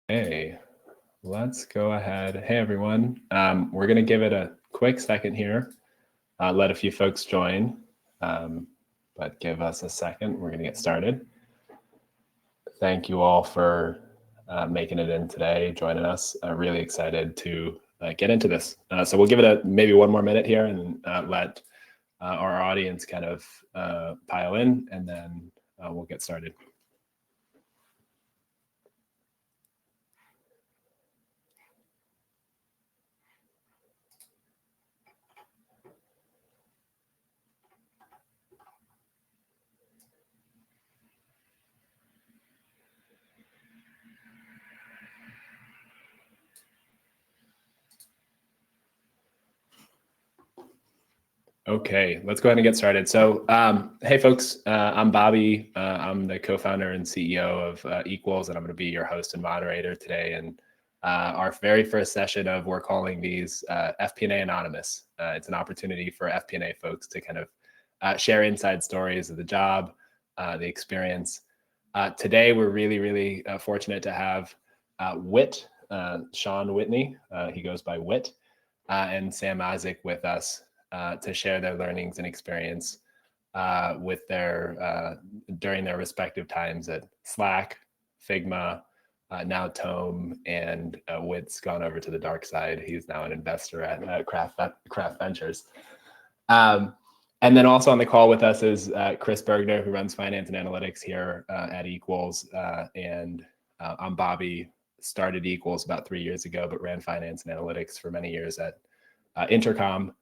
Hey, let's go ahead. Hey, everyone. We're going to give it a quick second here, let a few folks join, but give us a second. We're going to get started. Thank you all for making it in today, joining us. Really excited to get into this. So we'll give it maybe one more minute here and let our audience kind of pile in, and then we'll get started. Okay, let's go ahead and get started. So, hey folks, I'm Bobby. I'm the co-founder and CEO of Equals, and I'm going to be your host and moderator today. And our very first session of, we're calling these FP&A Anonymous. It's an opportunity for FP&A folks to kind of share inside stories of the job, the experience. Today, we're really fortunate to have Whit, Sean Whitney, he goes by Whit, and Sam Isaac with us. To share their learnings and experience with during their respective times at Slack, Figma, now Tome, and Whit's gone over to the dark side. He's now an investor at Craft Ventures. And then also on the call with us is Chris Bergner, who runs finance and analytics here at Equals. And I'm Bobby, started Equals about 3 years ago, but ran finance and analytics for many years at Intercom.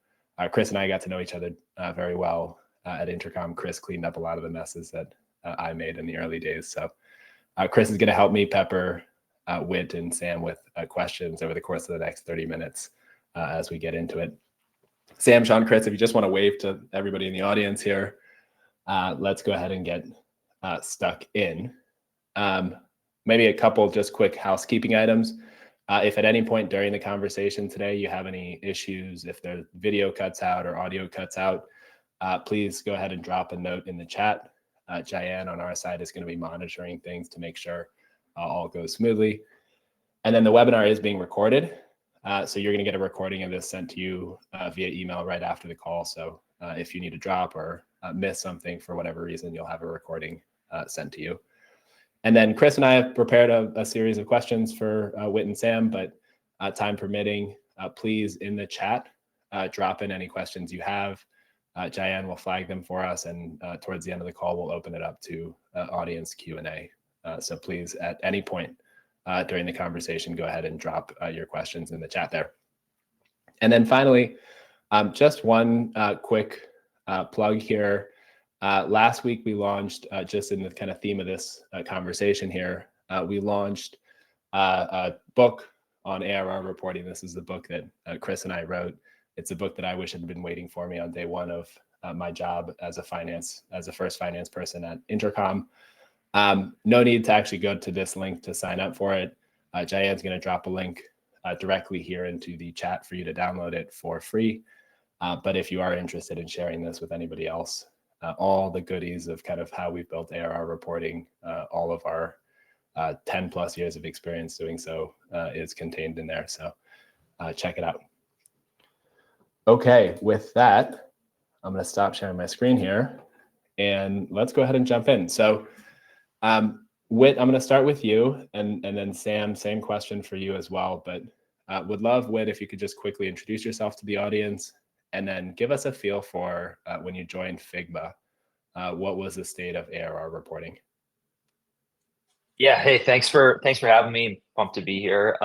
Chris and I got to know each other very well at Intercom. Chris cleaned up a lot of the messes that I made in the early days. So Chris is going to help me pepper Whit and Sam with questions over the course of the next 30 minutes as we get into it. Sam, Sean, Chris, if you just want to wave to everybody in the audience here, let's go ahead and get stuck in. Maybe a couple just quick housekeeping items. If at any point during the conversation today you have any issues, if the video cuts out or audio cuts out, please go ahead and drop a note in the chat. Jayan on our side is going to be monitoring things to make sure all goes smoothly. And then the webinar is being recorded. So you're going to get a recording of this sent to you via email right after the call. So if you need to drop or miss something for whatever reason, you'll have a recording sent to you. And then Chris and I have prepared a series of questions for Whit and Sam, but time permitting, please in the chat, drop in any questions you have. Jayan will flag them for us, and towards the end of the call, we'll open it up to audience Q&A. So please, at any point during the conversation, go ahead and drop your questions in the chat there. And then finally, just one quick plug here. Last week, we launched, just in the kind of theme of this conversation here, we launched a book on ARR reporting. This is the book that Chris and I wrote. It's a book that I wish had been waiting for me on day one of my job as a first finance person at Intercom. No need to actually go to this link to sign up for it. Jayan's going to drop a link directly here into the chat for you to download it for free. But if you are interested in sharing this with anybody else, all the goodies of kind of how we've built ARR reporting, all of our 10 plus years of experience doing so is contained in there. So check it out. Okay, with that, I'm going to stop sharing my screen here and let's go ahead and jump in. So Whit, I'm going to start with you, and then Sam, same question for you as well, but would love, Whit, if you could just quickly introduce yourself to the audience and then give us a feel for when you joined Figma, what was the state of ARR reporting? Yeah, hey, thanks for having me. Pumped to be here.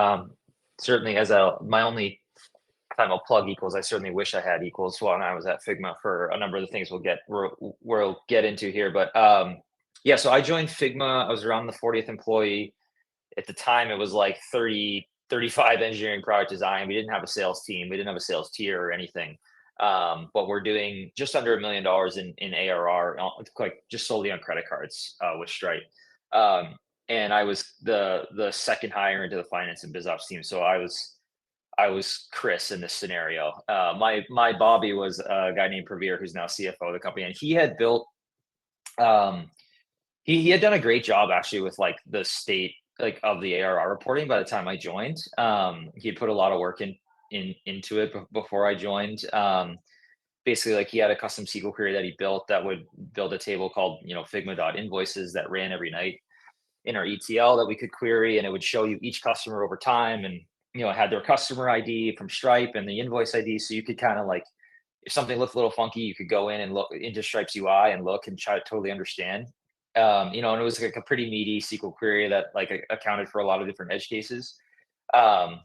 Certainly, as my only time I'll plug Equals, I certainly wish I had Equals when I was at Figma for a number of the things we'll get into here. But yeah, so I joined Figma. I was around the 40th employee. At the time, it was like 35 engineering product design. We didn't have a sales team. We didn't have a sales tier or anything. But we're doing just under $1 million in ARR, like just solely on credit cards with Stripe. And I was the second hire into the finance and biz ops team. So I was Chris in this scenario. My Bobby was a guy named Praveer, who's now CFO of the company, and he had built. He had done a great job actually with like the state of the ARR reporting by the time I joined. He had put a lot of work into it before I joined. Basically, like, he had a custom SQL query that he built that would build a table called, Figma.invoices that ran every night in our ETL that we could query, and it would show you each customer over time, and it had their customer ID from Stripe and the invoice ID, so you could kind of like, if something looked a little funky, you could go in and look into Stripe's UI and look and try to totally understand. And it was like a pretty meaty SQL query that like accounted for a lot of different edge cases. Um,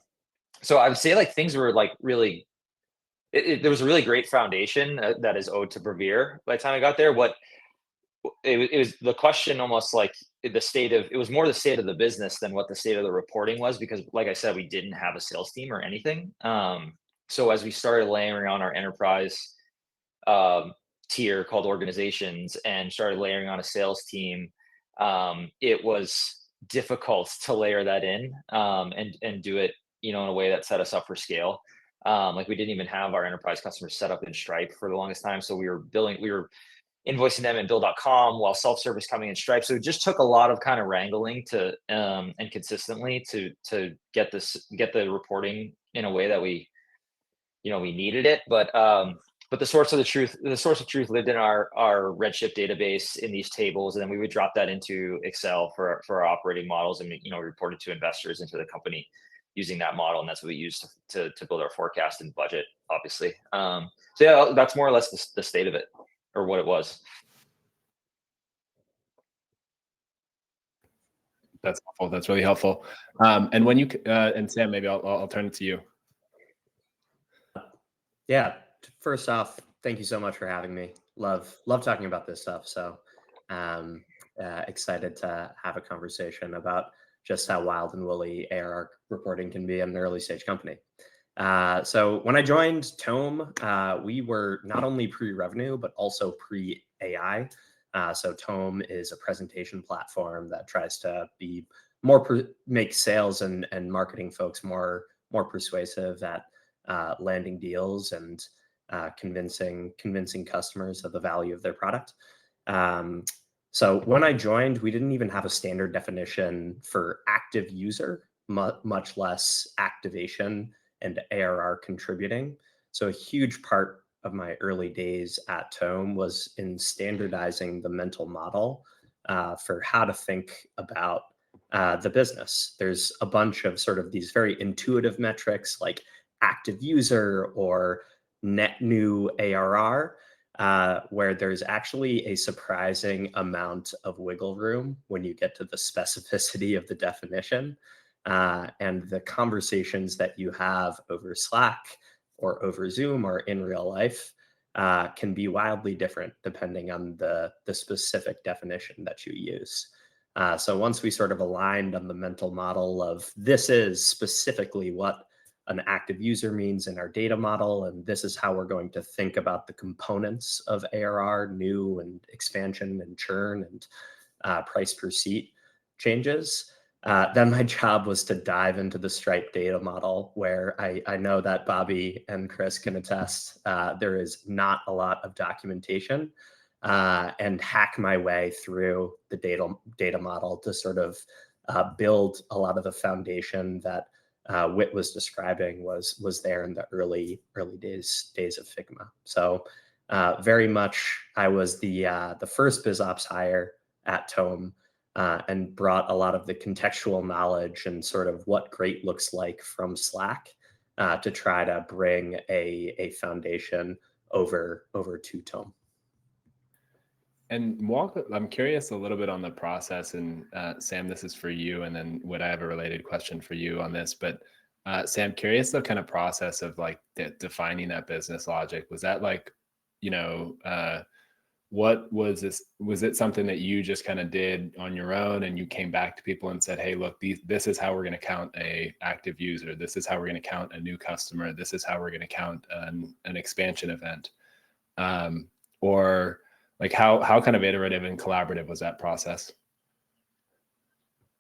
so I would say like things were like really, there was a really great foundation that is owed to Brevere by the time I got there. It was the question almost like it was more the state of the business than what the state of the reporting was, because like I said, we didn't have a sales team or anything. So as we started layering on our enterprise um, tier called organizations and started layering on a sales team, it was difficult to layer that in, and do it, in a way that set us up for scale. Like, we didn't even have our enterprise customers set up in Stripe for the longest time, so we were invoicing them in Bill.com while self-service coming in Stripe. So it just took a lot of kind of wrangling to and consistently to get the reporting in a way that we needed it. But the source of truth lived in our Redshift database in these tables, and then we would drop that into Excel for our operating models, and report it to investors into the company using that model, and that's what we use to build our forecast and budget, obviously. So yeah, that's more or less the state of it, or what it was. That's helpful. That's really helpful. And when you and Sam, maybe I'll turn it to you. Yeah. First off, thank you so much for having me. Love talking about this stuff. So excited to have a conversation about just how wild and woolly ARR reporting can be in an early stage company. So when I joined Tome, we were not only pre-revenue, but also pre-AI. So Tome is a presentation platform that tries to be make sales and marketing folks more persuasive at landing deals and convincing customers of the value of their product. So when I joined, we didn't even have a standard definition for active user, much less activation and ARR contributing. So a huge part of my early days at Tome was in standardizing the mental model for how to think about the business. There's a bunch of sort of these very intuitive metrics like active user or net new ARR, where there's actually a surprising amount of wiggle room when you get to the specificity of the definition. And the conversations that you have over Slack or over Zoom or in real life can be wildly different depending on the specific definition that you use. So once we sort of aligned on the mental model of this is specifically what an active user means in our data model, and this is how we're going to think about the components of ARR, new and expansion and churn and price per seat changes. Then my job was to dive into the Stripe data model, where I know that Bobby and Chris can attest, there is not a lot of documentation, and hack my way through the data model to sort of build a lot of the foundation that Whit was describing was there in the early days of Figma. So very much I was the first BizOps hire at Tome, and brought a lot of the contextual knowledge and sort of what great looks like from Slack to try to bring a foundation over to Tome. And I'm curious a little bit on the process, and Sam, this is for you, and then would I have a related question for you on this? But Sam, curious the kind of process of like defining that business logic. Was that like, what was this? Was it something that you just kind of did on your own, and you came back to people and said, "Hey, look, this is how we're going to count a active user. This is how we're going to count a new customer. This is how we're going to count an expansion event," or like how kind of iterative and collaborative was that process?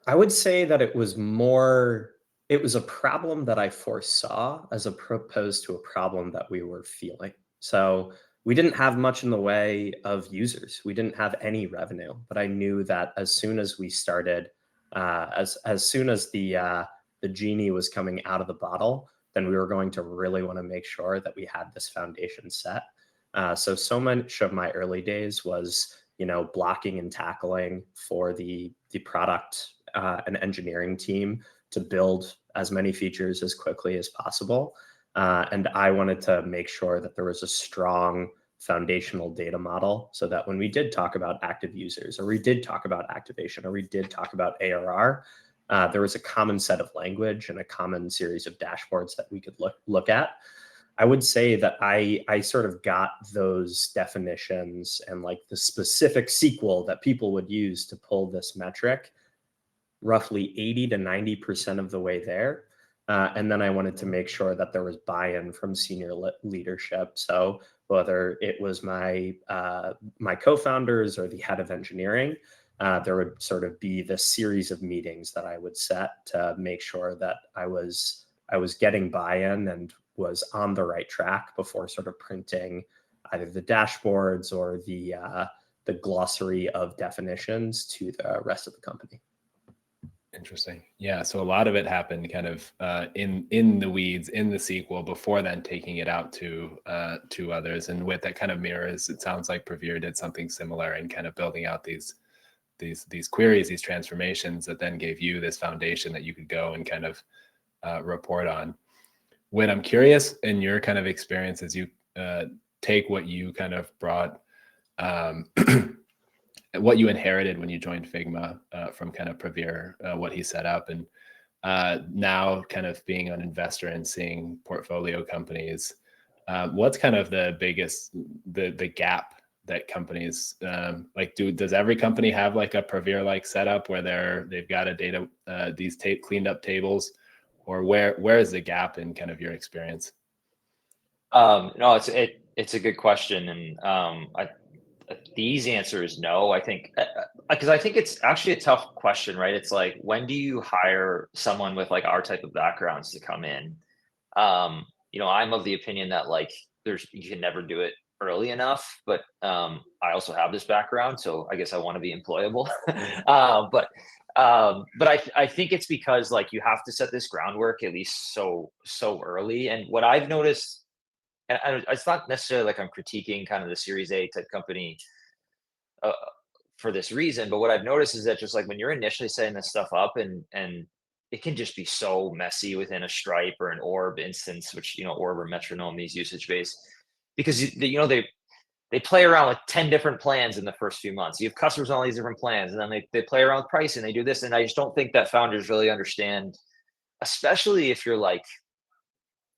I would say that it was a problem that I foresaw as opposed to a problem that we were feeling. So we didn't have much in the way of users. We didn't have any revenue, but I knew that as soon as we started As soon as the genie was coming out of the bottle, then we were going to really want to make sure that we had this foundation set. So much of my early days was, blocking and tackling for the product and engineering team to build as many features as quickly as possible. And I wanted to make sure that there was a strong foundational data model so that when we did talk about active users, or we did talk about activation, or we did talk about ARR, there was a common set of language and a common series of dashboards that we could look at. I would say that I sort of got those definitions and like the specific SQL that people would use to pull this metric roughly 80 to 90% of the way there. And then I wanted to make sure that there was buy-in from senior leadership. So whether it was my co-founders or the head of engineering, there would sort of be this series of meetings that I would set to make sure that I was getting buy-in and was on the right track before sort of printing either the dashboards or the glossary of definitions to the rest of the company. Interesting. Yeah. So a lot of it happened kind of in the weeds, in the SQL, before then taking it out to others. And with that kind of mirrors, it sounds like Pravir did something similar in kind of building out these queries, these transformations that then gave you this foundation that you could go and kind of report on. When I'm curious in your kind of experience as you take what you kind of brought, what you inherited when you joined Figma from kind of Pravir, what he set up, and now kind of being an investor and seeing portfolio companies, what's kind of the biggest, the gap that companies like does every company have like a Pravir-like setup where they've got a data, these cleaned up tables, or where is the gap in kind of your experience? No, it's a good question, and the easy answer is no. I think because I think it's actually a tough question, right? It's like, when do you hire someone with like our type of backgrounds to come in? I'm of the opinion that like you can never do it early enough, but I also have this background, so I guess I want to be employable. But I think it's because like you have to set this groundwork at least so early. And what I've noticed, and it's not necessarily like I'm critiquing kind of the Series A type company for this reason, but what I've noticed is that just like when you're initially setting this stuff up, and it can just be so messy within a Stripe or an Orb instance, which Orb or Metronome, these usage based, because they play around with 10 different plans in the first few months. You have customers on all these different plans, and then they play around with pricing, they do this, and I just don't think that founders really understand, especially if you're like,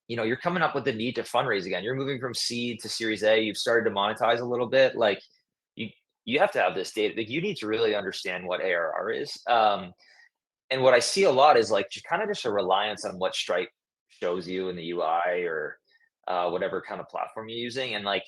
you're coming up with the need to fundraise again. You're moving from seed to Series A. You've started to monetize a little bit. Like you have to have this data. Like you need to really understand what ARR is. And what I see a lot is like just a reliance on what Stripe shows you in the UI, or whatever kind of platform you're using. And like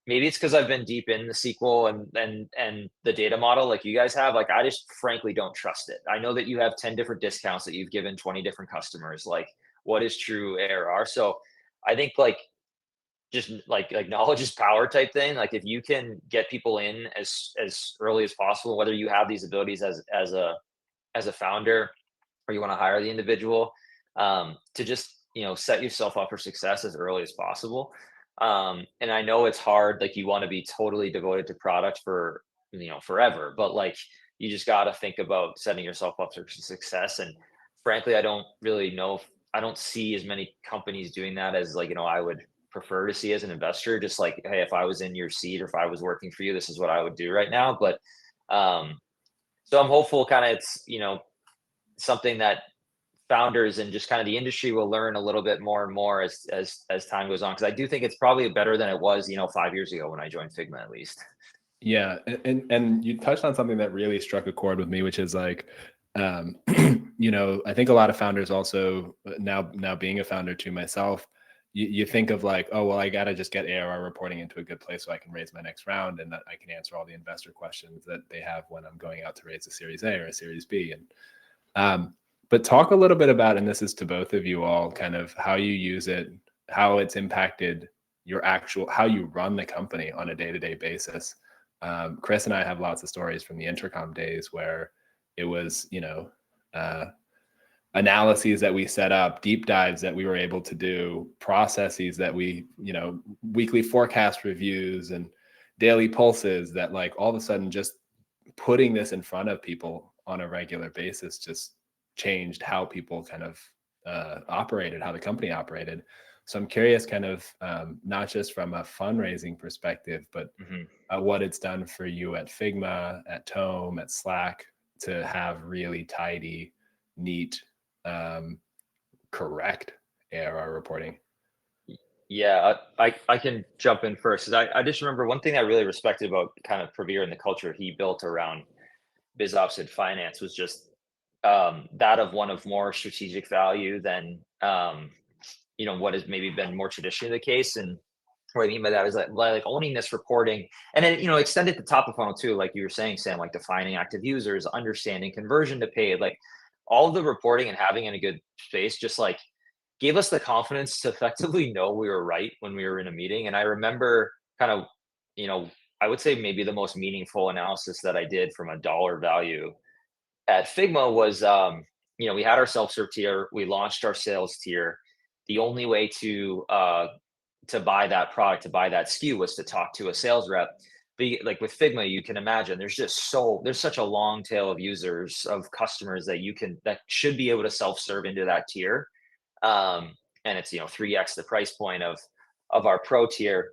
maybe it's because I've been deep in the SQL and the data model like you guys have. Like I just frankly don't trust it. I know that you have 10 different discounts that you've given 20 different customers. Like, what is true ARR? So I think like just like knowledge is power type thing. Like if you can get people in as early as possible, whether you have these abilities as a founder, or you want to hire the individual, to just set yourself up for success as early as possible. And I know it's hard. Like you want to be totally devoted to product for forever, but like you just got to think about setting yourself up for success. And frankly, I don't really know I don't see as many companies doing that as like I would prefer to see as an investor. Just like, hey, if I was in your seat, or if I was working for you, this is what I would do right now. But so I'm hopeful kind of it's something that founders and just kind of the industry will learn a little bit more and more as time goes on, because I do think it's probably better than it was 5 years ago when I joined Figma, at least. Yeah, and you touched on something that really struck a chord with me, which is like, I think a lot of founders also now being a founder too myself, you think of like, oh, well, I got to just get ARR reporting into a good place so I can raise my next round, and that I can answer all the investor questions that they have when I'm going out to raise a Series A or a Series B. And but talk a little bit about, and this is to both of you all, kind of how you use it, how it's impacted how you run the company on a day-to-day basis. Chris and I have lots of stories from the Intercom days where it was, analyses that we set up, deep dives that we were able to do, processes that we, weekly forecast reviews and daily pulses, that like all of a sudden just putting this in front of people on a regular basis just changed how people kind of operated, how the company operated. So I'm curious kind of not just from a fundraising perspective, but what it's done for you at Figma, at Tome, at Slack, to have really tidy, neat, correct ARR reporting. Yeah, I can jump in first. I just remember one thing I really respected about kind of Praveer and the culture he built around BizOps and finance was just that of one of more strategic value than what has maybe been more traditionally the case. And what I mean by that is like owning this reporting, and then extend it to top of funnel too, like you were saying, Sam, like defining active users, understanding conversion to paid, like all of the reporting and having in a good space, just like gave us the confidence to effectively know we were right when we were in a meeting. And I remember kind of, I would say maybe the most meaningful analysis that I did from a dollar value at Figma was, we had our self-serve tier, we launched our sales tier. The only way to buy that product, to buy that SKU, was to talk to a sales rep. But like with Figma, you can imagine there's such a long tail of users, of customers that should be able to self-serve into that tier. And it's 3x the price point of our pro tier.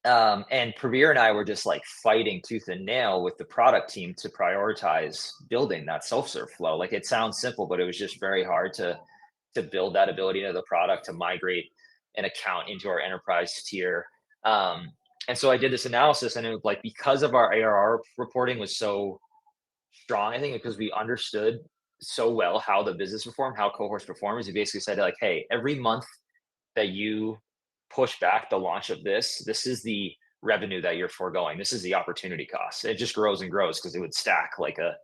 And Praveer and I were just like fighting tooth and nail with the product team to prioritize building that self-serve flow. Like it sounds simple, but it was just very hard to build that ability into the product, to migrate an account into our enterprise tier. And so I did this analysis, and it was like, because of our ARR reporting was so strong, I think because we understood so well how the business performed, how cohorts perform, is we basically said like, hey, every month that you push back the launch of this is the revenue that you're foregoing. This is the opportunity cost. It just grows and grows because it would stack that.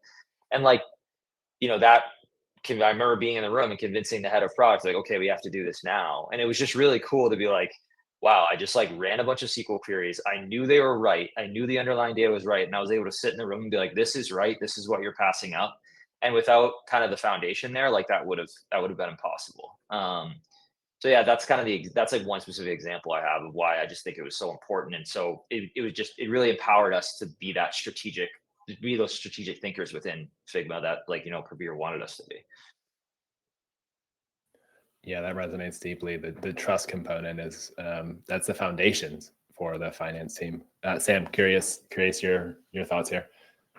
I remember being in the room and convincing the head of product, like, okay, we have to do this now. And it was just really cool to be like, wow, I just like ran a bunch of SQL queries. I knew they were right. I knew the underlying data was right. And I was able to sit in the room and be like, this is right. This is what you're passing up. And without kind of the foundation there, like that would have been impossible. So yeah, that's like one specific example I have of why I just think it was so important. And so it really empowered us to be those strategic thinkers within Figma that Praveer wanted us to be. Yeah, that resonates deeply. The trust component is that's the foundations for the finance team. Sam, curious your thoughts here.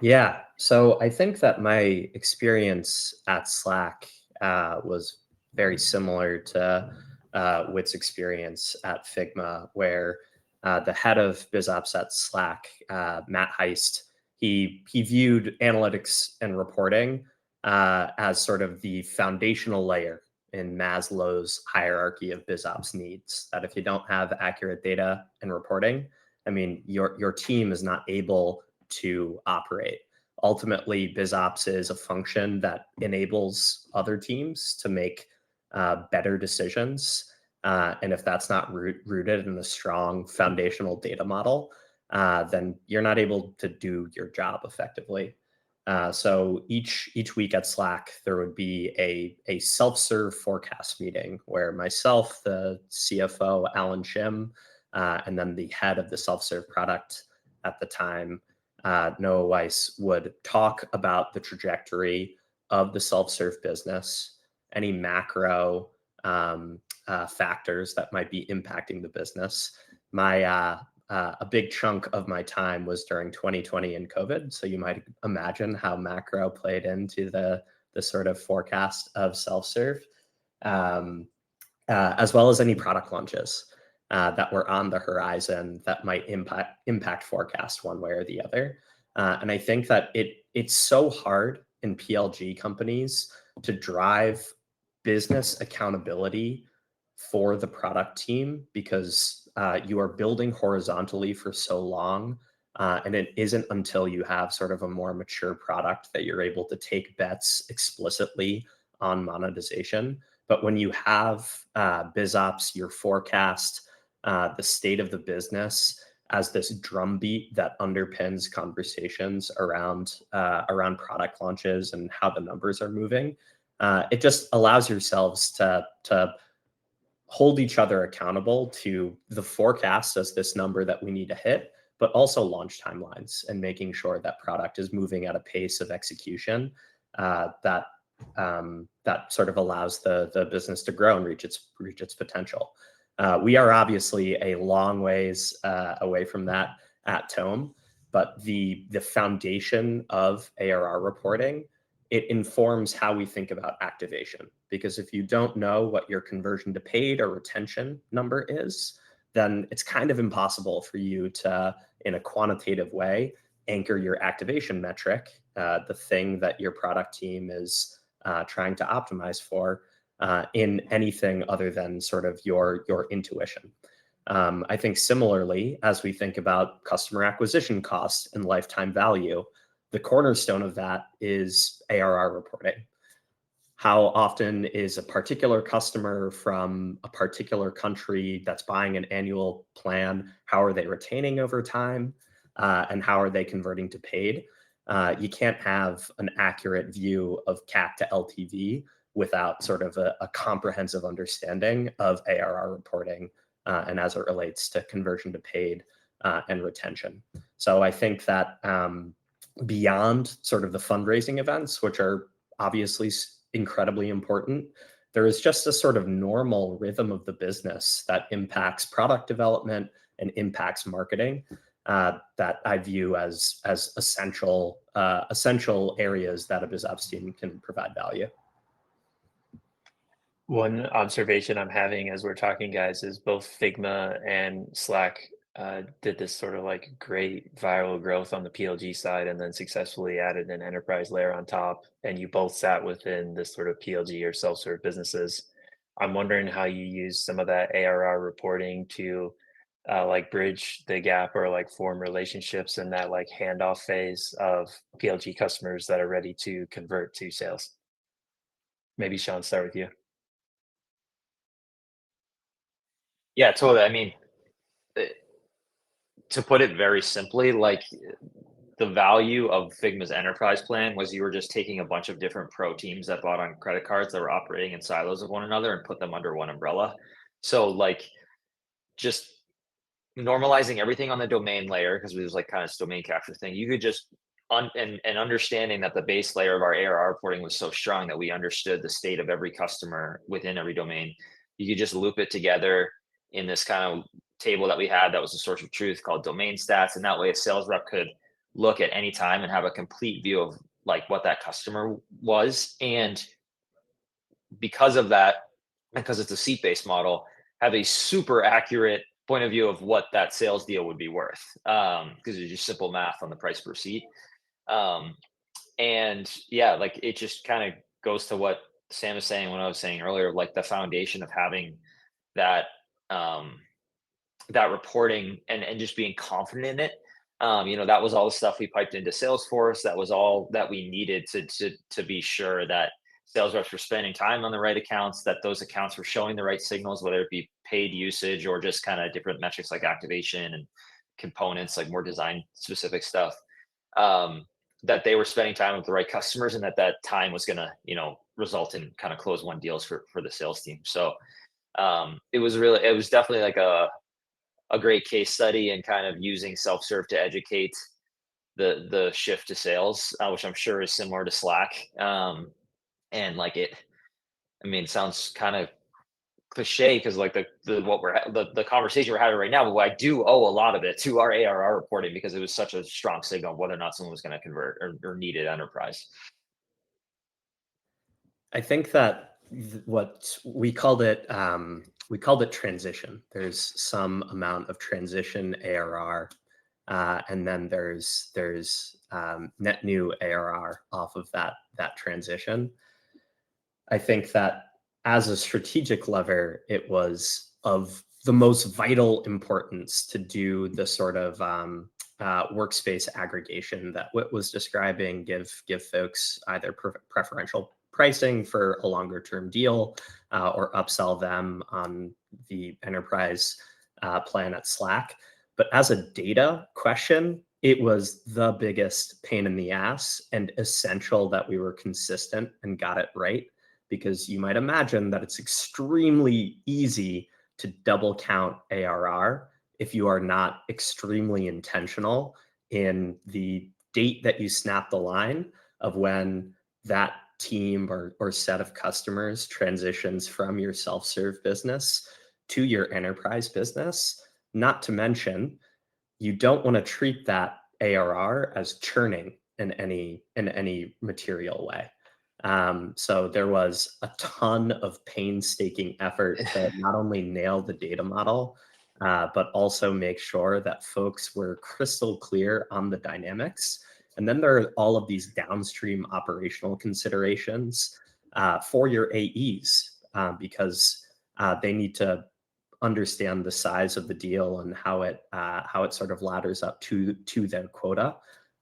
Yeah, so I think that my experience at Slack was very similar to Whit's experience at Figma, where the head of BizOps at Slack, Matt Heist, he viewed analytics and reporting as sort of the foundational layer in Maslow's hierarchy of BizOps needs. That if you don't have accurate data and reporting, I mean, your team is not able to operate. Ultimately, BizOps is a function that enables other teams to make better decisions. And if that's not rooted in a strong foundational data model, then you're not able to do your job effectively. So each week at Slack, there would be a self-serve forecast meeting where myself, the CFO, Alan Shim, and then the head of the self-serve product at the time, Noah Weiss, would talk about the trajectory of the self-serve business, any macro factors that might be impacting the business. A big chunk of my time was during 2020 and COVID, so you might imagine how macro played into the sort of forecast of self-serve, as well as any product launches that were on the horizon that might impact forecast one way or the other. And I think that it's so hard in PLG companies to drive business accountability for the product team because you are building horizontally for so long. And it isn't until you have sort of a more mature product that you're able to take bets explicitly on monetization. But when you have BizOps, your forecast, the state of the business as this drumbeat that underpins conversations around product launches and how the numbers are moving. It just allows yourselves to hold each other accountable to the forecast as this number that we need to hit, but also launch timelines and making sure that product is moving at a pace of execution that sort of allows the business to grow and reach its potential. We are obviously a long ways away from that at Tome, but the foundation of ARR reporting, it informs how we think about activation. Because if you don't know what your conversion to paid or retention number is, then it's kind of impossible for you to, in a quantitative way, anchor your activation metric, the thing that your product team is trying to optimize for, in anything other than sort of your intuition. I think similarly, as we think about customer acquisition costs and lifetime value, the cornerstone of that is ARR reporting. How often is a particular customer from a particular country that's buying an annual plan, how are they retaining over time, and how are they converting to paid? You can't have an accurate view of CAC to LTV without sort of a comprehensive understanding of ARR reporting and as it relates to conversion to paid and retention. So I think that beyond sort of the fundraising events, which are obviously incredibly important, there is just a sort of normal rhythm of the business that impacts product development and impacts marketing that I view as essential areas that a BizOps team can provide value. One observation I'm having as we're talking, guys, is both Figma and Slack did this sort of like great viral growth on the PLG side and then successfully added an enterprise layer on top. And you both sat within this sort of PLG or self-serve businesses. I'm wondering how you use some of that ARR reporting to like bridge the gap or like form relationships in that like handoff phase of PLG customers that are ready to convert to sales. Maybe Sean, start with you. Yeah, totally. I mean, to put it very simply, like the value of Figma's enterprise plan was you were just taking a bunch of different pro teams that bought on credit cards that were operating in silos of one another and put them under one umbrella. So like just normalizing everything on the domain layer, because we was like kind of this domain capture thing, you could just and understanding that the base layer of our ARR reporting was so strong that we understood the state of every customer within every domain. You could just loop it together in this kind of table that we had that was a source of truth called domain stats. And that way a sales rep could look at any time and have a complete view of like what that customer was. And because of that, because it's a seat-based model, have a super accurate point of view of what that sales deal would be worth. Because it's just simple math on the price per seat. And yeah, like it just kind of goes to what Sam is saying, what I was saying earlier, like the foundation of having that that reporting and just being confident in it. That was all the stuff we piped into Salesforce. That was all that we needed to be sure that sales reps were spending time on the right accounts, that those accounts were showing the right signals, whether it be paid usage or just kind of different metrics like activation and components, like more design specific stuff. That they were spending time with the right customers and that time was going to, result in kind of close won deals for the sales team. So it was definitely like a great case study and kind of using self-serve to educate the shift to sales, which I'm sure is similar to Slack. And like it sounds kind of cliche because like the conversation we're having right now, but I do owe a lot of it to our ARR reporting because it was such a strong signal of whether or not someone was going to convert or needed enterprise. I think that what we called it transition. There's some amount of transition ARR, and then there's net new ARR off of that transition. I think that as a strategic lever, it was of the most vital importance to do the sort of workspace aggregation that Whit was describing, give folks either preferential pricing for a longer term deal or upsell them on the enterprise plan at Slack. But as a data question, it was the biggest pain in the ass, and essential that we were consistent and got it right, because you might imagine that it's extremely easy to double count ARR if you are not extremely intentional in the date that you snap the line of when that team or set of customers transitions from your self-serve business to your enterprise business. Not to mention, you don't want to treat that ARR as churning in any material way. So there was a ton of painstaking effort to not only nail the data model, but also make sure that folks were crystal clear on the dynamics. And then there are all of these downstream operational considerations for your AEs, because they need to understand the size of the deal and how it sort of ladders up to their quota.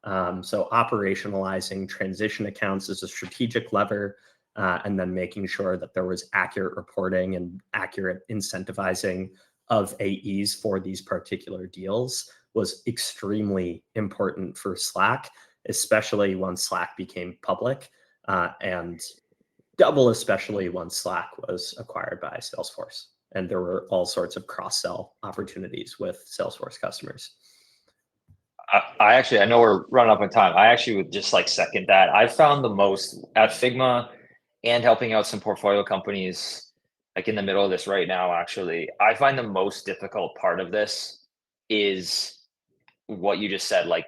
So operationalizing transition accounts is a strategic lever, and then making sure that there was accurate reporting and accurate incentivizing of AEs for these particular deals was extremely important for Slack, especially once Slack became public, and double especially once Slack was acquired by Salesforce. And there were all sorts of cross-sell opportunities with Salesforce customers. I know we're running up on time. I actually would just like second that. I found the most at Figma and helping out some portfolio companies like in the middle of this right now, actually, I find the most difficult part of this is what you just said, like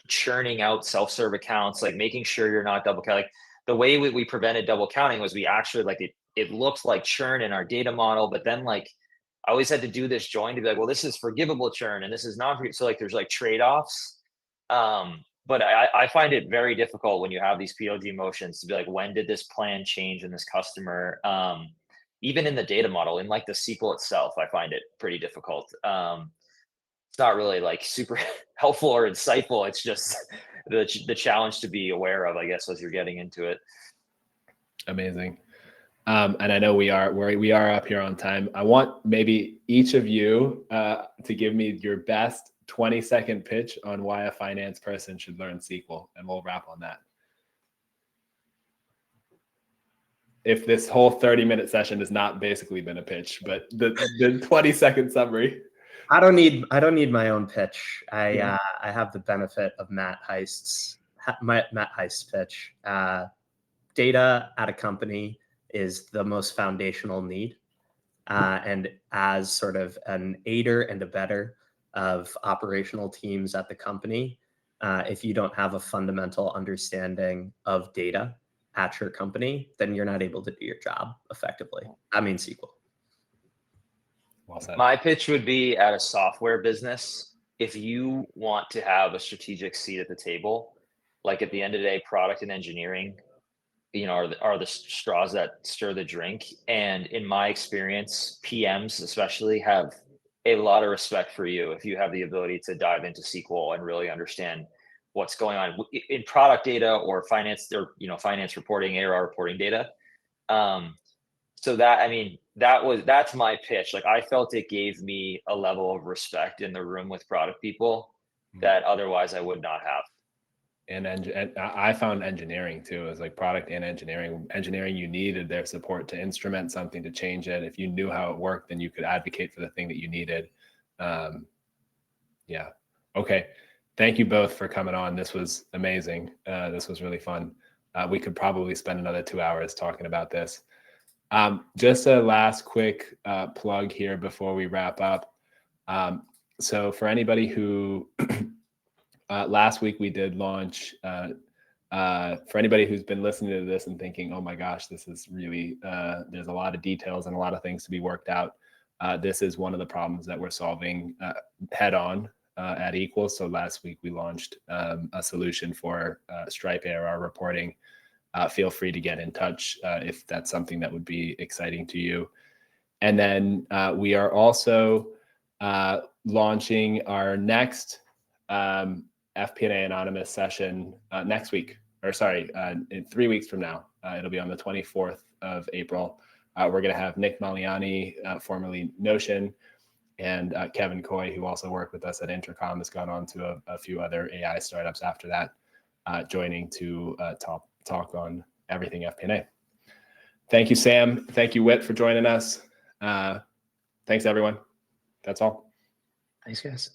churning out self-serve accounts, like making sure you're not double counting. Like the way we prevented double counting was we actually like it looks like churn in our data model, but then like I always had to do this join to be like, well, this is forgivable churn and this is not. So like there's like trade-offs. But I find it very difficult when you have these PLG motions to be like, when did this plan change in this customer? Even in the data model, in like the SQL itself, I find it pretty difficult. It's not really like super helpful or insightful. It's just the challenge to be aware of, I guess, as you're getting into it. Amazing. And I know we are up here on time. I want maybe each of you to give me your best 20-second pitch on why a finance person should learn SQL, and we'll wrap on that. If this whole 30-minute session has not basically been a pitch, but the 20-second summary. I don't need my own pitch. I have the benefit of Matt Heist's pitch. Data at a company is the most foundational need, and as sort of an aider and abetter of operational teams at the company, if you don't have a fundamental understanding of data at your company, then you're not able to do your job effectively. I mean SQL. Well said. My pitch would be at a software business, if you want to have a strategic seat at the table, like at the end of the day, product and engineering, are the straws that stir the drink. And in my experience, PMs especially have a lot of respect for you if you have the ability to dive into SQL and really understand what's going on in product data or finance, or finance reporting, ARR reporting data. So that's my pitch. Like I felt it gave me a level of respect in the room with product people that otherwise I would not have. And I found engineering too, as like product and engineering. Engineering, you needed their support to instrument something, to change it. If you knew how it worked, then you could advocate for the thing that you needed. Yeah. Okay. Thank you both for coming on. This was amazing. This was really fun. We could probably spend another 2 hours talking about this. Just a last quick plug here before we wrap up. So for anybody who last week we did launch, for anybody who's been listening to this and thinking, oh my gosh, this is really, there's a lot of details and a lot of things to be worked out. This is one of the problems that we're solving head on at Equals. So last week we launched a solution for Stripe ARR reporting. Feel free to get in touch if that's something that would be exciting to you. And then we are also launching our next FP&A Anonymous session next week, in 3 weeks from now. It'll be on the 24th of April. We're going to have Nick Maliani, formerly Notion, And Kevin Coy, who also worked with us at Intercom, has gone on to a few other AI startups after that, joining to talk on everything FP&A. Thank you, Sam. Thank you, Whit, for joining us. Thanks, everyone. That's all. Thanks, guys.